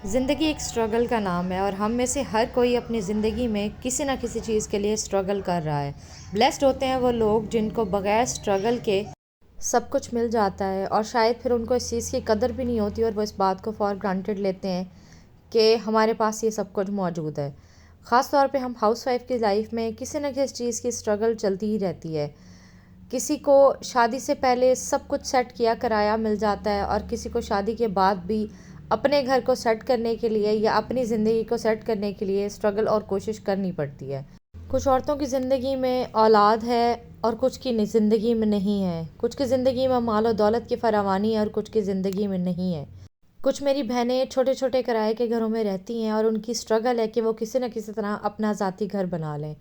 ज़िंदगी एक स्ट्रगल का नाम है और हम में से हर कोई अपनी ज़िंदगी में किसी ना किसी चीज़ के लिए स्ट्रगल कर रहा है। ब्लेस्ड होते हैं वो लोग जिनको बगैर स्ट्रगल के सब कुछ मिल जाता है और शायद फिर उनको इस चीज़ की कदर भी नहीं होती और वो इस बात को फॉर ग्रांटेड लेते हैं कि हमारे पास ये सब कुछ मौजूद है। ख़ास तौर पे हम हाउसवाइफ की लाइफ में किसी न किसी चीज़ की स्ट्रगल चलती ही रहती है। किसी को शादी से पहले सब कुछ सेट किया कराया मिल जाता है और किसी को शादी के बाद भी अपने घर को सेट करने के लिए या अपनी ज़िंदगी को सेट करने के लिए स्ट्रगल और कोशिश करनी पड़ती है। कुछ औरतों की ज़िंदगी में औलाद है और कुछ की ज़िंदगी में नहीं है। कुछ की ज़िंदगी में माल और दौलत की फरावानी है और कुछ की ज़िंदगी में नहीं है। कुछ मेरी बहनें छोटे छोटे किराए के घरों में रहती हैं और उनकी स्ट्रगल है कि वो किसी न किसी तरह अपना ज़ाती घर बना लें।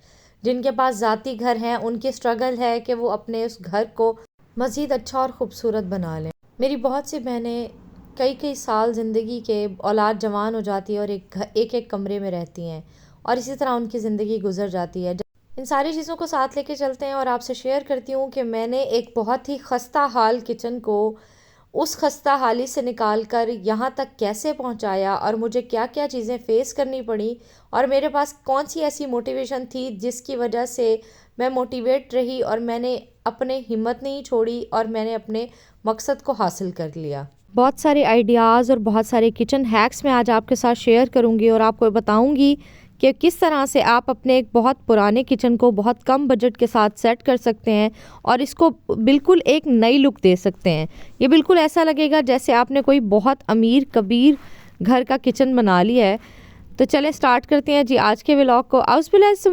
जिनके पास ज़ाती घर हैं उनकी स्ट्रगल है कि वो अपने उस घर को मज़ीद अच्छा और ख़ूबसूरत बना लें। मेरी बहुत सी बहनें कई कई साल ज़िंदगी के औलाद जवान हो जाती है और एक एक कमरे में रहती हैं और इसी तरह उनकी ज़िंदगी गुजर जाती है। इन सारी चीज़ों को साथ लेके चलते हैं और आपसे शेयर करती हूँ कि मैंने एक बहुत ही खस्ता हाल किचन को उस खस्ता हाली से निकाल कर यहाँ तक कैसे पहुँचाया और मुझे क्या क्या चीज़ें फ़ेस करनी पड़ी और मेरे पास कौन सी ऐसी मोटिवेशन थी जिसकी वजह से मैं मोटिवेट रही और मैंने अपने हिम्मत नहीं छोड़ी और मैंने अपने मकसद को हासिल कर लिया। बहुत सारे आइडियाज़ और बहुत सारे किचन हैक्स मैं आज आपके साथ शेयर करूँगी और आपको बताऊँगी कि किस तरह से आप अपने एक बहुत पुराने किचन को बहुत कम बजट के साथ सेट कर सकते हैं और इसको बिल्कुल एक नई लुक दे सकते हैं। ये बिल्कुल ऐसा लगेगा जैसे आपने कोई बहुत अमीर कबीर घर का किचन बना लिया है। तो चलें स्टार्ट करते हैं जी आज के व्लॉग को। अस्सलाम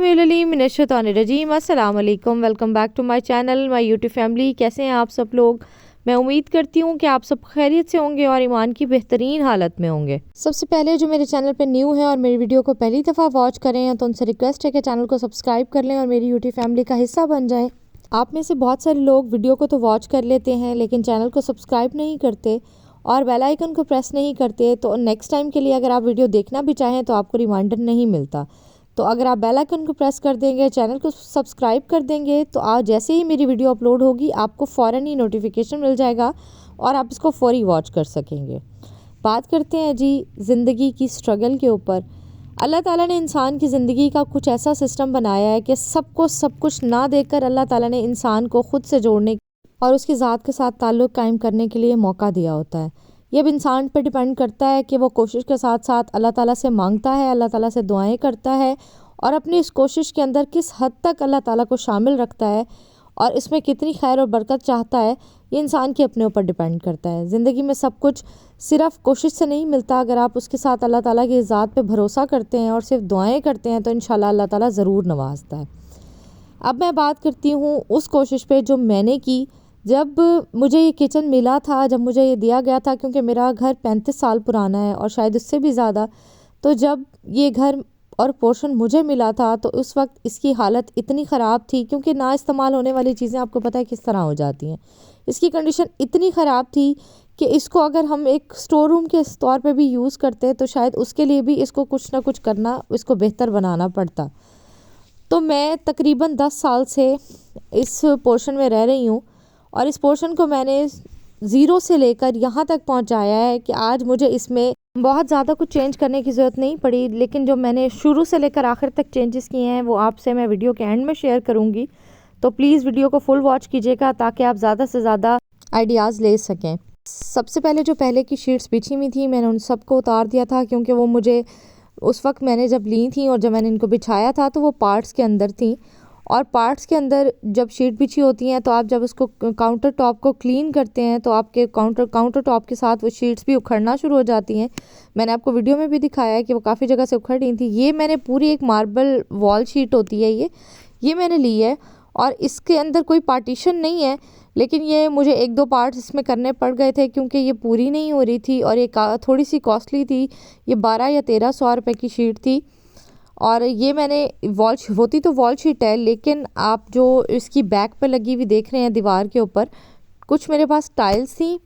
वालेकुम, welcome back to my channel, my YouTube family. कैसे हैं आप सब लोग? मैं उम्मीद करती हूँ कि आप सब खैरियत से होंगे और ईमान की बेहतरीन हालत में होंगे। सबसे पहले जो मेरे चैनल पे न्यू है और मेरी वीडियो को पहली दफ़ा वॉच कर रहे हैं तो उनसे रिक्वेस्ट है कि चैनल को सब्सक्राइब कर लें और मेरी यूट्यूब फैमिली का हिस्सा बन जाएं। आप में से बहुत सारे लोग वीडियो को तो वॉच कर लेते हैं लेकिन चैनल को सब्सक्राइब नहीं करते और बेल आइकन को प्रेस नहीं करते, तो नेक्स्ट टाइम के लिए अगर आप वीडियो देखना भी चाहें तो आपको रिमाइंडर नहीं मिलता। तो अगर आप बेल आइकन को प्रेस कर देंगे, चैनल को सब्सक्राइब कर देंगे तो आज जैसे ही मेरी वीडियो अपलोड होगी आपको फ़ौरन ही नोटिफिकेशन मिल जाएगा और आप इसको फौरी वॉच कर सकेंगे। बात करते हैं जी ज़िंदगी की स्ट्रगल के ऊपर। अल्लाह ताला ने इंसान की ज़िंदगी का कुछ ऐसा सिस्टम बनाया है कि सबको सब कुछ ना देकर अल्लाह ताला ने इंसान को ख़ुद से जोड़ने और उसकी ज़ात के साथ ताल्लुक़ कायम करने के लिए मौका दिया होता है। ये अब इंसान पर डिपेंड करता है कि वो कोशिश के साथ साथ अल्लाह ताला से मांगता है, अल्लाह ताला से दुआएं करता है और अपनी इस कोशिश के अंदर किस हद तक अल्लाह ताला को शामिल रखता है और इसमें कितनी खैर और बरकत चाहता है, ये इंसान के अपने ऊपर डिपेंड करता है। ज़िंदगी में सब कुछ सिर्फ़ कोशिश से नहीं मिलता। अगर आप उसके साथ अल्लाह ताला की ज़ात पे भरोसा करते हैं और सिर्फ दुआएं करते हैं तो इंशाल्लाह अल्लाह ताला ज़रूर नवाजता है। अब मैं बात करती हूँ उस कोशिश पे जो मैंने की जब मुझे ये किचन मिला था, जब मुझे ये दिया गया था, क्योंकि मेरा घर 35 साल पुराना है और शायद उससे भी ज़्यादा। तो जब ये घर और पोर्शन मुझे मिला था तो उस वक्त इसकी हालत इतनी ख़राब थी, क्योंकि ना इस्तेमाल होने वाली चीज़ें आपको पता है किस तरह हो जाती हैं। इसकी कंडीशन इतनी ख़राब थी कि इसको अगर हम एक स्टोर रूम के तौर पे भी यूज़ करते तो शायद उसके लिए भी इसको कुछ ना कुछ करना, इसको बेहतर बनाना पड़ता। तो मैं तकरीबन 10 साल से इस पोर्शन में रह रही हूँ और इस पोर्शन को मैंने ज़ीरो से लेकर यहाँ तक पहुँचाया है कि आज मुझे इसमें बहुत ज़्यादा कुछ चेंज करने की ज़रूरत नहीं पड़ी, लेकिन जो मैंने शुरू से लेकर आखिर तक चेंजेस किए हैं वो आपसे मैं वीडियो के एंड में शेयर करूँगी। तो प्लीज़ वीडियो को फुल वॉच कीजिएगा ताकि आप ज़्यादा से ज़्यादा आइडियाज़ ले सकें। सबसे पहले जो पहले की शीट्स बिछी हुई थी मैंने उन सबको उतार दिया था, क्योंकि वो मुझे उस वक्त मैंने जब ली थी और जब मैंने इनको बिछाया था तो वो पार्ट्स के अंदर थी और पार्ट्स के अंदर जब शीट बिछी होती हैं तो आप जब उसको काउंटर टॉप को क्लीन करते हैं तो आपके काउंटर टॉप के साथ वो शीट्स भी उखड़ना शुरू हो जाती हैं। मैंने आपको वीडियो में भी दिखाया है कि वो काफ़ी जगह से उखड़ रही थी। ये मैंने पूरी एक मार्बल वॉल शीट होती है ये मैंने ली है और इसके अंदर कोई पार्टीशन नहीं है, लेकिन ये मुझे 1-2 पार्ट्स इसमें करने पड़ गए थे क्योंकि ये पूरी नहीं हो रही थी और ये थोड़ी सी कॉस्टली थी। ये 12 या 1300 रुपये की शीट थी और ये मैंने होती तो वॉल शीट है, लेकिन आप जो इसकी बैक पे लगी हुई देख रहे हैं दीवार के ऊपर, कुछ मेरे पास टाइल्स थी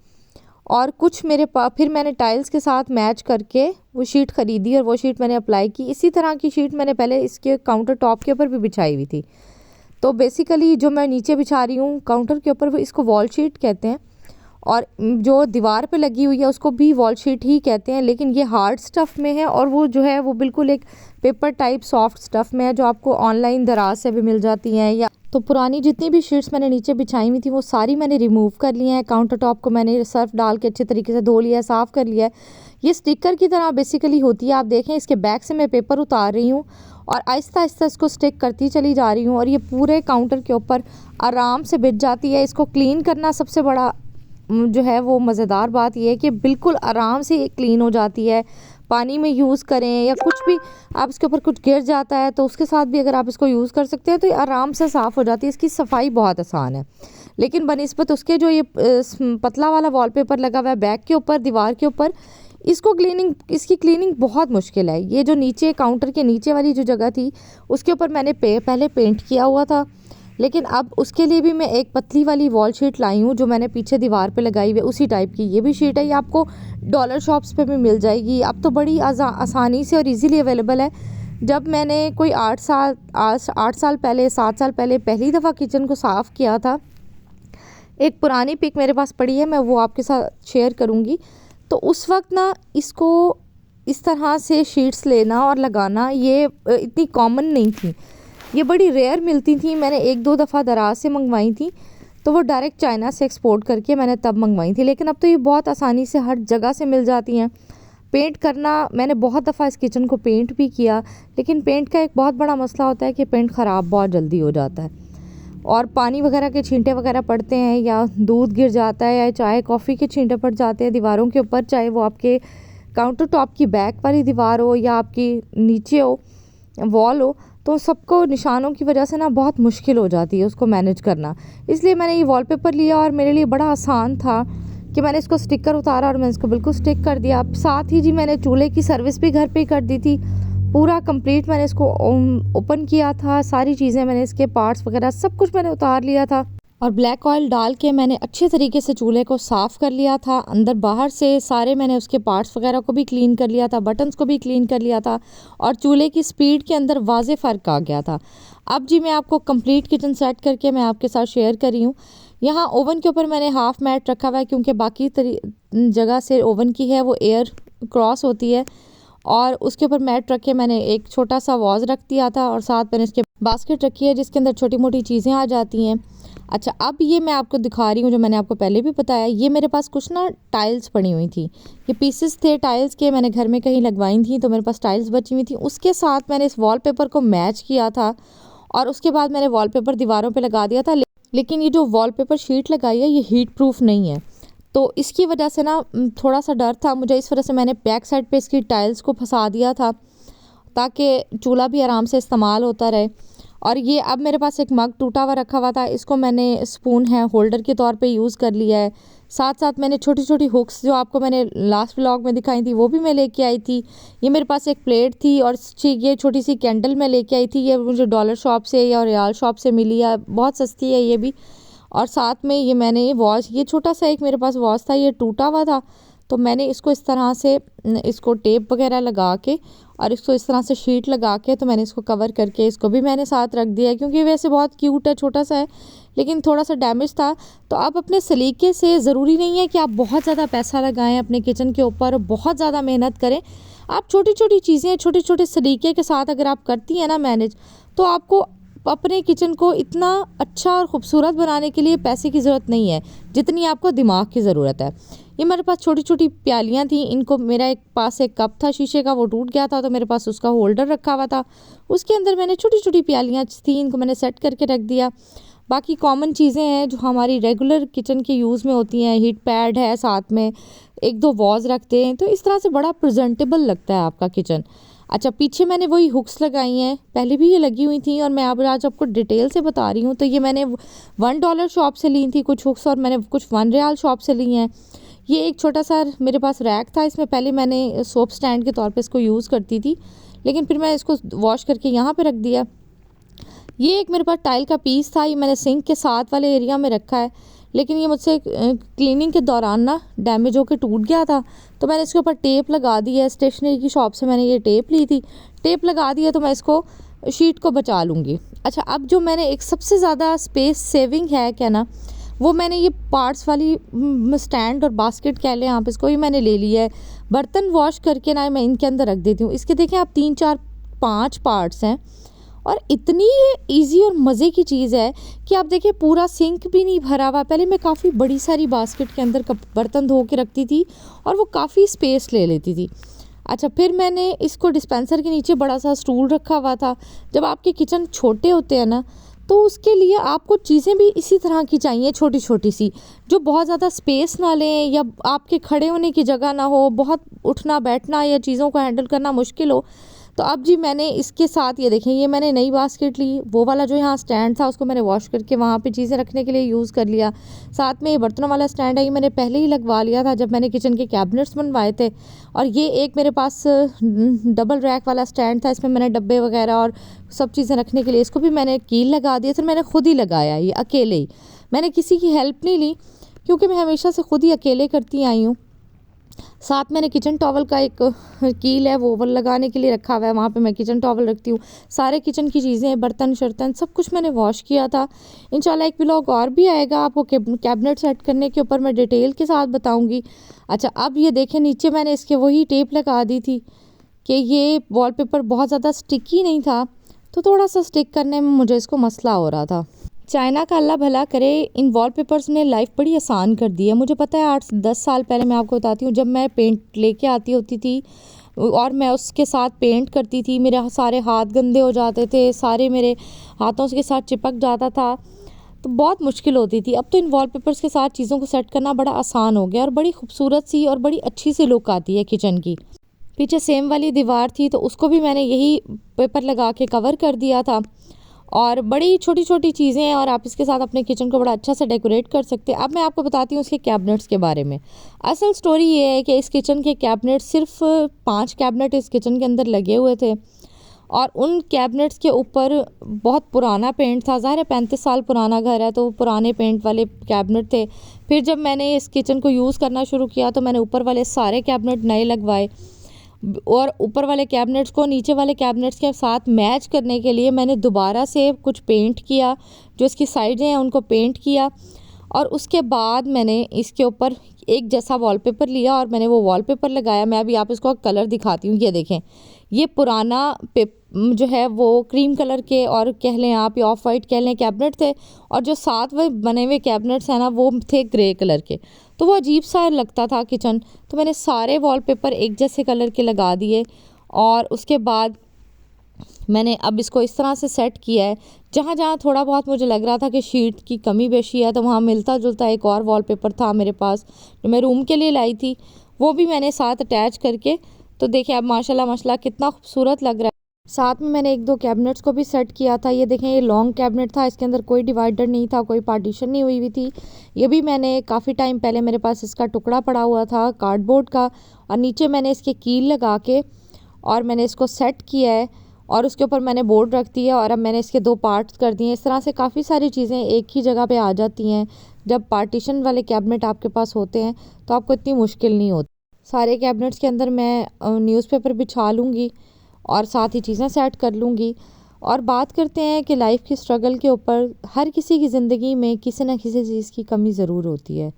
और कुछ फिर मैंने टाइल्स के साथ मैच करके वो शीट ख़रीदी और वो शीट मैंने अप्लाई की। इसी तरह की शीट मैंने पहले इसके काउंटर टॉप के ऊपर भी बिछाई हुई थी। तो बेसिकली जो मैं नीचे बिछा रही हूँ काउंटर के ऊपर, वो इसको वॉल शीट कहते हैं और जो दीवार पे लगी हुई है उसको भी वॉल शीट ही कहते हैं, लेकिन ये हार्ड स्टफ़ में है और वो जो है वो बिल्कुल एक पेपर टाइप सॉफ्ट स्टफ़ में है, जो आपको ऑनलाइन दराज से भी मिल जाती हैं। या तो पुरानी जितनी भी शीट्स मैंने नीचे बिछाई हुई थी वो सारी मैंने रिमूव कर ली हैं। काउंटर टॉप को मैंने सर्फ डाल के अच्छे तरीके से धो लिया है, साफ़ कर लिया है। ये स्टिकर की तरह बेसिकली होती है। आप देखें इसके बैक से मैं पेपर उतार रही हूँ और आहिस्ता आहिस्ता इसको स्टिक करती चली जा रही हूँ और ये पूरे काउंटर के ऊपर आराम से बिछ जाती है। इसको क्लीन करना सबसे बड़ा जो है वो मज़ेदार बात यह है कि बिल्कुल आराम से क्लीन हो जाती है। पानी में यूज़ करें या कुछ भी आप इसके ऊपर कुछ गिर जाता है तो उसके साथ भी अगर आप इसको यूज़ कर सकते हैं तो ये आराम से साफ़ हो जाती है। इसकी सफाई बहुत आसान है, लेकिन बनिस्बत उसके जो ये पतला वाला वॉलपेपर लगा हुआ है बैक के ऊपर, दीवार के ऊपर, इसकी क्लीनिंग बहुत मुश्किल है। ये जो नीचे काउंटर के नीचे वाली जो जगह थी उसके ऊपर मैंने पहले पेंट किया हुआ था, लेकिन अब उसके लिए भी मैं एक पतली वाली वॉल शीट लाई हूँ जो मैंने पीछे दीवार पे लगाई हुई है, उसी टाइप की ये भी शीट है। ये आपको डॉलर शॉप्स पे भी मिल जाएगी। अब तो बड़ी आसानी से और इजीली अवेलेबल है। जब मैंने कोई 8 साल पहले 7 साल पहले पहली दफ़ा किचन को साफ़ किया था, एक पुरानी पिक मेरे पास पड़ी है, मैं वो आपके साथ शेयर करूँगी। तो उस वक्त ना इसको इस तरह से शीट्स लेना और लगाना ये इतनी कॉमन नहीं थी, ये बड़ी रेयर मिलती थी। मैंने 1-2 दफ़ा दराज से मंगवाई थी, तो वो डायरेक्ट चाइना से एक्सपोर्ट करके मैंने तब मंगवाई थी, लेकिन अब तो ये बहुत आसानी से हर जगह से मिल जाती हैं। पेंट करना, मैंने बहुत दफ़ा इस किचन को पेंट भी किया, लेकिन पेंट का एक बहुत बड़ा मसला होता है कि पेंट ख़राब बहुत जल्दी हो जाता है और पानी वगैरह के छींटे वगैरह पड़ते हैं या दूध गिर जाता है या चाय कॉफ़ी के छींटे पड़ जाते हैं दीवारों के ऊपर, चाहे वो आपके काउंटर टॉप की बैक वाली दीवार हो या आपकी नीचे हो वॉल हो, तो सबको निशानों की वजह से ना बहुत मुश्किल हो जाती है उसको मैनेज करना। इसलिए मैंने ये वॉलपेपर लिया और मेरे लिए बड़ा आसान था कि मैंने इसको स्टिकर उतारा और मैंने इसको बिल्कुल स्टिक कर दिया। साथ ही जी मैंने चूल्हे की सर्विस भी घर पे कर दी थी, पूरा कंप्लीट मैंने इसको ओपन किया था, सारी चीज़ें मैंने इसके पार्ट्स वगैरह सब कुछ मैंने उतार लिया था और ब्लैक ऑयल डाल के मैंने अच्छे तरीके से चूल्हे को साफ़ कर लिया था, अंदर बाहर से सारे मैंने उसके पार्ट्स वगैरह को भी क्लीन कर लिया था, बटन्स को भी क्लीन कर लिया था और चूल्हे की स्पीड के अंदर वाज़े फ़र्क आ गया था। अब जी मैं आपको कंप्लीट किचन सेट करके मैं आपके साथ शेयर कर रही हूँ। यहाँ ओवन के ऊपर मैंने हाफ़ मैट रखा हुआ है क्योंकि बाकी जगह से ओवन की है वो एयर क्रॉस होती है, और उसके ऊपर मैट रख के मैंने एक छोटा सा वॉज रख दिया था और साथ मैंने इसके बास्केट रखी है जिसके अंदर छोटी मोटी चीज़ें आ जाती हैं। अच्छा, अब ये मैं आपको दिखा रही हूँ जो मैंने आपको पहले भी बताया, ये मेरे पास कुछ ना टाइल्स पड़ी हुई थी, ये पीसेस थे टाइल्स के, मैंने घर में कहीं लगवाई थी तो मेरे पास टाइल्स बची हुई थी। उसके साथ मैंने इस वॉलपेपर को मैच किया था और उसके बाद मैंने वॉलपेपर दीवारों पे लगा दिया था। लेकिन ये जो वॉलपेपर शीट लगाई है ये हीट प्रूफ नहीं है, तो इसकी वजह से ना थोड़ा सा डर था मुझे, इस वजह से मैंने बैक साइड पे इसकी टाइल्स को फंसा दिया था ताकि चूल्हा भी आराम से इस्तेमाल होता रहे। और ये अब मेरे पास एक मग टूटा हुआ रखा हुआ था, इसको मैंने स्पून है होल्डर के तौर पे यूज़ कर लिया है। साथ साथ मैंने छोटी छोटी हुक्स जो आपको मैंने लास्ट व्लॉग में दिखाई थी वो भी मैं लेके आई थी। ये मेरे पास एक प्लेट थी और ये छोटी सी कैंडल मैं लेके आई थी, ये मुझे डॉलर शॉप से या रियाल शॉप से मिली है, बहुत सस्ती है ये भी। और साथ में ये मैंने वॉश, ये छोटा सा एक मेरे पास वॉश था, ये टूटा हुआ था, तो मैंने इसको इस तरह से इसको टेप वगैरह लगा के और इसको इस तरह से शीट लगा के तो मैंने इसको कवर करके इसको भी मैंने साथ रख दिया क्योंकि वैसे बहुत क्यूट है, छोटा सा है लेकिन थोड़ा सा डैमेज था। तो आप अपने सलीके से, ज़रूरी नहीं है कि आप बहुत ज़्यादा पैसा लगाएं अपने किचन के ऊपर, बहुत ज़्यादा मेहनत करें। आप छोटी छोटी चीज़ें छोटे छोटे सलीके के साथ अगर आप करती हैं ना मैनेज, तो आपको अपने किचन को इतना अच्छा और ख़ूबसूरत बनाने के लिए पैसे की ज़रूरत नहीं है जितनी आपको दिमाग की ज़रूरत है। ये मेरे पास छोटी छोटी प्यालियाँ थी, इनको मेरा एक पास एक कप था शीशे का, वो टूट गया था तो मेरे पास उसका होल्डर रखा हुआ था, उसके अंदर मैंने छोटी छोटी प्यालियाँ थी, इनको मैंने सेट करके रख दिया। बाकी कॉमन चीज़ें हैं जो हमारी रेगुलर किचन के यूज़ में होती हैं, हीट पैड है, साथ में 1-2 वॉज रखते हैं, तो इस तरह से बड़ा प्रेजेंटेबल लगता है आपका किचन। अच्छा, पीछे मैंने वही हुक्स लगाई हैं, पहले भी ये लगी हुई थी और मैं आज आपको डिटेल से बता रही हूँ। तो ये मैंने $1 शॉप से ली थी कुछ हुक्स और मैंने कुछ 1 रियाल शॉप से ली हैं। ये एक छोटा सा मेरे पास रैक था, इसमें पहले मैंने सोप स्टैंड के तौर पे इसको यूज़ करती थी, लेकिन फिर मैं इसको वॉश करके यहाँ पे रख दिया। ये एक मेरे पास टाइल का पीस था, ये मैंने सिंक के साथ वाले एरिया में रखा है, लेकिन ये मुझसे क्लीनिंग के दौरान ना डैमेज होकर टूट गया था, तो मैंने इसके ऊपर टेप लगा दी है, स्टेशनरी की शॉप से मैंने ये टेप ली थी, टेप लगा दी है तो मैं इसको शीट को बचा लूँगी। अच्छा, अब जो मैंने एक सबसे ज़्यादा स्पेस सेविंग है क्या ना, वो मैंने ये पार्ट्स वाली स्टैंड और बास्केट कह लें आप इसको, ही मैंने ले लिया है। बर्तन वॉश करके ना मैं इनके अंदर रख देती हूँ। इसके देखें आप 3 4 5 पार्ट्स हैं और इतनी इजी और मज़े की चीज़ है कि आप देखिए पूरा सिंक भी नहीं भरा हुआ। पहले मैं काफ़ी बड़ी सारी बास्केट के अंदर बर्तन धो के रखती थी और वो काफ़ी स्पेस ले लेती थी। अच्छा, फिर मैंने इसको डिस्पेंसर के नीचे बड़ा सा स्टूल रखा हुआ था। जब आपके किचन छोटे होते हैं ना, तो उसके लिए आपको चीज़ें भी इसी तरह की चाहिए, छोटी छोटी सी, जो बहुत ज़्यादा स्पेस ना लें या आपके खड़े होने की जगह ना हो, बहुत उठना बैठना या चीज़ों को हैंडल करना मुश्किल हो। तो अब जी मैंने इसके साथ ये देखें, ये मैंने नई बास्केट ली। वो वाला जो यहाँ स्टैंड था उसको मैंने वॉश करके वहाँ पे चीज़ें रखने के लिए यूज़ कर लिया। साथ में ये बर्तनों वाला स्टैंड है, ये मैंने पहले ही लगवा लिया था जब मैंने किचन के कैबिनेट्स बनवाए थे। और ये एक मेरे पास डबल रैक वाला स्टैंड था, इसमें मैंने डब्बे वगैरह और सब चीज़ें रखने के लिए इसको भी मैंने कील लगा दिया। फिर मैंने खुद ही लगाया, ये अकेले ही, मैंने किसी की हेल्प नहीं ली क्योंकि मैं हमेशा से खुद ही अकेले करती आई हूँ। साथ मैंने किचन टॉवल का एक कील है वो लगाने के लिए रखा हुआ है, वहाँ पे मैं किचन टॉवल रखती हूँ। सारे किचन की चीज़ें, बर्तन शर्तन सब कुछ मैंने वॉश किया था। इंशाल्लाह एक व्लॉग और भी आएगा आपको कैबिनेट सेट करने के ऊपर, मैं डिटेल के साथ बताऊँगी। अच्छा, अब ये देखें नीचे मैंने इसके वही टेप लगा दी थी कि ये वॉलपेपर बहुत ज़्यादा स्टिकी नहीं था, तो थोड़ा सा स्टिक करने में मुझे इसको मसला हो रहा था। चाइना का अल्लाह भला करे, इन वॉलपेपर्स ने लाइफ बड़ी आसान कर दी है। मुझे पता है 8-10 साल पहले, मैं आपको बताती हूँ, जब मैं पेंट लेके आती होती थी और मैं उसके साथ पेंट करती थी, मेरे सारे हाथ गंदे हो जाते थे, सारे मेरे हाथों के साथ चिपक जाता था, तो बहुत मुश्किल होती थी। अब तो इन वॉलपेपर्स के साथ चीज़ों को सेट करना बड़ा आसान हो गया और बड़ी खूबसूरत सी और बड़ी अच्छी सी लुक आती है किचन की। पीछे सेम वाली दीवार थी तो उसको भी मैंने यही पेपर लगा के कवर कर दिया था। और बड़ी छोटी छोटी चीज़ें हैं और आप इसके साथ अपने किचन को बड़ा अच्छा से डेकोरेट कर सकते हैं। अब मैं आपको बताती हूँ उसके कैबिनेट्स के बारे में। असल स्टोरी ये है कि इस किचन के कैबिनेट, सिर्फ 5 कैबिनेट इस किचन के अंदर लगे हुए थे और उन कैबिनेट्स के ऊपर बहुत पुराना पेंट था। ज़ाहिर है 35 साल पुराना घर है तो पुराने पेंट वाले कैबिनेट थे। फिर जब मैंने इस किचन को यूज़ करना शुरू किया तो मैंने ऊपर वाले सारे कैबिनेट नए लगवाए और ऊपर वाले कैबिनेट्स को नीचे वाले कैबिनेट्स के साथ मैच करने के लिए मैंने दोबारा से कुछ पेंट किया, जो इसकी साइडें हैं उनको पेंट किया और उसके बाद मैंने इसके ऊपर एक जैसा वॉलपेपर लिया और मैंने वो वॉलपेपर लगाया। मैं अभी आप इसको कलर दिखाती हूँ। ये देखें, ये पुराना जो है वो क्रीम कलर के और कह लें आप या ऑफ वाइट कह लें कैबिनेट थे और जो साथ में बने हुए कैबिनेट्स हैं ना वो थे ग्रे कलर के, तो वो अजीब सा लगता था किचन। तो मैंने सारे वॉलपेपर एक जैसे कलर के लगा दिए और उसके बाद मैंने अब इसको इस तरह से सेट किया है। जहाँ जहाँ थोड़ा बहुत मुझे लग रहा था कि शीट की कमी बेशी है तो वहाँ मिलता जुलता एक और वॉलपेपर था मेरे पास जो मैं रूम के लिए लाई थी, वो भी मैंने साथ अटैच करके, तो देखिए अब माशाल्लाह माशाल्लाह कितना खूबसूरत लग रहा है। साथ में मैंने 1-2 कैबिनेट्स को भी सेट किया था। ये देखें, ये लॉन्ग कैबिनेट था, इसके अंदर कोई डिवाइडर नहीं था, कोई पार्टीशन नहीं हुई थी। ये भी मैंने काफ़ी टाइम पहले, मेरे पास इसका टुकड़ा पड़ा हुआ था कार्डबोर्ड का और नीचे मैंने इसके कील लगा के और मैंने इसको सेट किया है और उसके ऊपर मैंने बोर्ड रख दिया और अब मैंने इसके 2 पार्ट्स कर दिए। इस तरह से काफ़ी सारी चीज़ें एक ही जगह पे आ जाती हैं। जब पार्टीशन वाले कैबिनेट आपके पास होते हैं तो आपको इतनी मुश्किल नहीं होती। सारे कैबिनेट्स के अंदर मैं न्यूज़पेपर बिछा लूँगी और साथ ही चीज़ें सेट कर लूँगी। और बात करते हैं कि लाइफ की स्ट्रगल के ऊपर। हर किसी की ज़िंदगी में किसी न किसी चीज़ की कमी ज़रूर होती है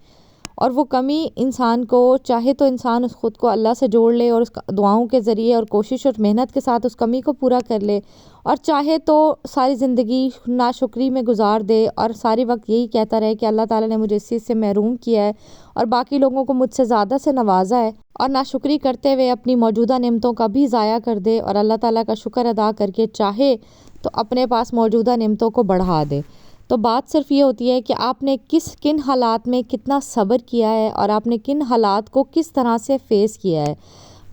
और वो कमी इंसान को, चाहे तो इंसान उस खुद को अल्लाह से जोड़ ले और उस दुआओं के ज़रिए और कोशिश और मेहनत के साथ उस कमी को पूरा कर ले, और चाहे तो सारी ज़िंदगी नाशुक्री में गुजार दे और सारी वक्त यही कहता रहे कि अल्लाह ताला ने मुझे इस चीज़ से महरूम किया है और बाकी लोगों को मुझसे ज़्यादा से नवाजा है, और नाशुक्री करते हुए अपनी मौजूदा नेमतों का भी ज़ाया कर दे और अल्लाह ताला का शुक्र अदा करके चाहे तो अपने पास मौजूदा नेमतों को बढ़ा दे। तो बात सिर्फ ये होती है कि आपने किन हालात में कितना सब्र किया है और आपने किन हालात को किस तरह से फेस किया है।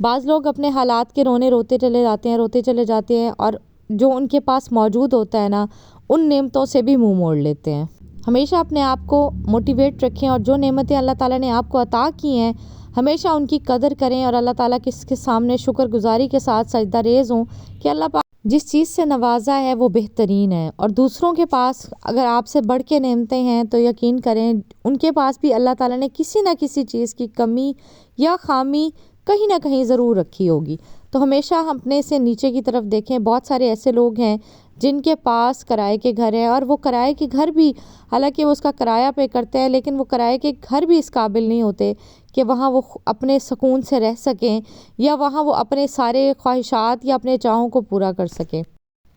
बाज़ लोग अपने हालात के रोते चले जाते हैं और जो उनके पास मौजूद होता है ना, उन नेमतों से भी मुंह मोड़ लेते हैं। हमेशा अपने आप को मोटिवेट रखें और जो नेमतें अल्लाह ताला ने आपको अता की हैं हमेशा उनकी कदर करें और अल्लाह ताला के सामने शुक्रगुजारी के साथ सजदा रेज़ हों कि अल्लाह पाक जिस चीज़ से नवाजा है वो बेहतरीन है, और दूसरों के पास अगर आपसे बढ़ के नेमतें हैं तो यकीन करें उनके पास भी अल्लाह ताला ने किसी न किसी चीज़ की कमी या खामी कहीं ना कहीं ज़रूर रखी होगी। तो हमेशा हम अपने से नीचे की तरफ देखें। बहुत सारे ऐसे लोग हैं जिनके पास किराए के घर है और वो किराए के घर भी, हालांकि वो उसका किराया पे करते हैं, लेकिन वो किराए के घर भी इस काबिल नहीं होते कि वहाँ वो अपने सुकून से रह सकें या वहाँ वो अपने सारे ख्वाहिशात या अपने चाहों को पूरा कर सकें।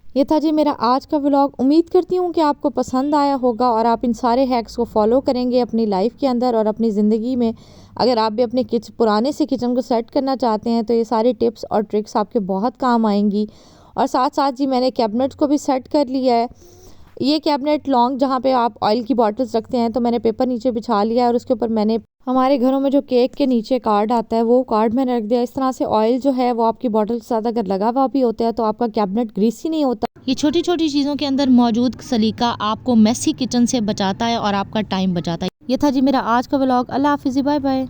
ये था जी मेरा आज का व्लॉग। उम्मीद करती हूँ कि आपको पसंद आया होगा और आप इन सारे हैक्स को फॉलो करेंगे अपनी लाइफ के अंदर और अपनी ज़िंदगी में। अगर आप भी अपने पुराने से किचन को सेट करना चाहते हैं तो ये सारी टिप्स और ट्रिक्स आपके बहुत काम आएंगी। और साथ साथ जी मैंने कैबिनेट्स को भी सेट कर लिया है। ये कैबिनेट लॉन्ग जहाँ पे आप ऑयल की बॉटल्स रखते हैं, तो मैंने पेपर नीचे बिछा लिया है और उसके ऊपर मैंने हमारे घरों में जो केक के नीचे कार्ड आता है वो कार्ड मैंने रख दिया। इस तरह से ऑयल जो है वो आपकी बॉटल के साथ अगर लगा हुआ भी होता है तो आपका कैबिनेट ग्रीसी नहीं होता। ये छोटी छोटी चीज़ों के अंदर मौजूद सलीका आपको मेसी किचन से बचाता है और आपका टाइम बचाता है। ये था जी मेरा आज का व्लॉग। अल्लाह हाफिज़, बाय बाय।